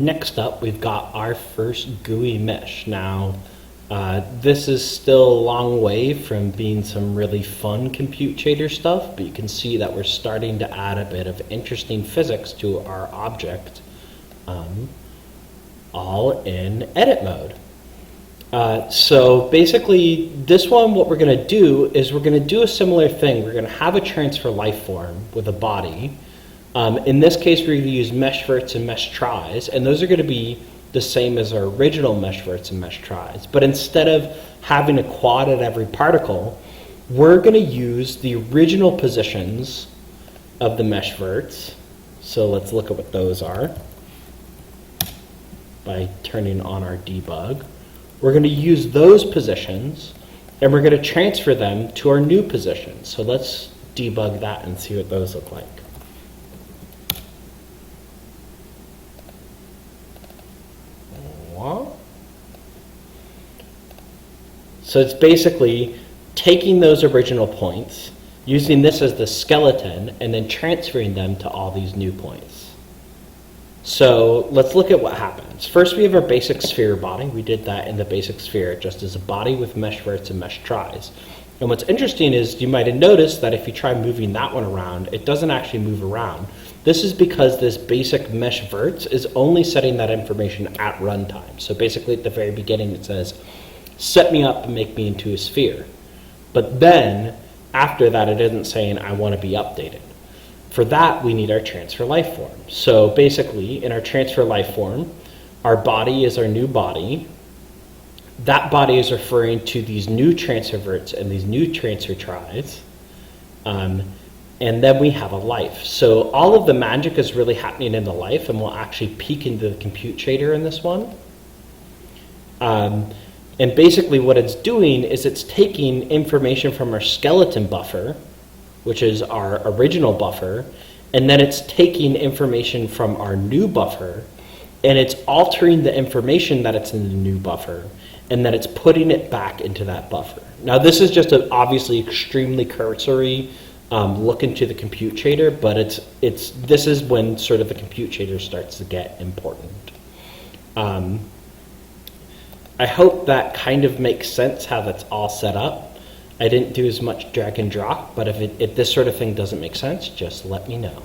Next up, we've got our first GUI mesh. Now, this is still a long way from being some really fun compute shader stuff, but you can see that we're starting to add a bit of interesting physics to our object, all in edit mode. So basically, this one, what we're going to do is we're going to do a similar thing. We're going to have a TransferLifeform with a body. In this case, we're going to use mesh verts and mesh tries, and those are going to be the same as our original mesh verts and mesh tries. But instead of having a quad at every particle, we're going to use the original positions of the mesh verts. So let's look at what those are by turning on our debug. We're going to use those positions, and we're going to transfer them to our new positions. So let's debug that and see what those look like. So it's basically taking those original points, using this as the skeleton, and then transferring them to all these new points. So let's look at what happens. First, we have our basic sphere body. We did that in the basic sphere just as a body with mesh verts and mesh tries. And what's interesting is you might have noticed that if you try moving that one around, it doesn't actually move around. This is because this basic mesh verts is only setting that information at runtime. So basically at the very beginning it says, set me up and make me into a sphere. But then after that it isn't saying I want to be updated. For that we need our TransferLifeform. So basically in our TransferLifeform, our body is our new body. That body is referring to these new transfer verts and these new transfer tries. And then we have a life. So all of the magic is really happening in the life, and we'll actually peek into the compute shader in this one. And basically what it's doing is it's taking information from our skeleton buffer, which is our original buffer, and then it's taking information from our new buffer, and it's altering the information that it's in the new buffer, and then it's putting it back into that buffer. Now this is just an obviously extremely cursory look into the compute shader, but this is when sort of the compute shader starts to get important. I hope that kind of makes sense how that's all set up. I didn't do as much drag and drop, but if this sort of thing doesn't make sense, just let me know.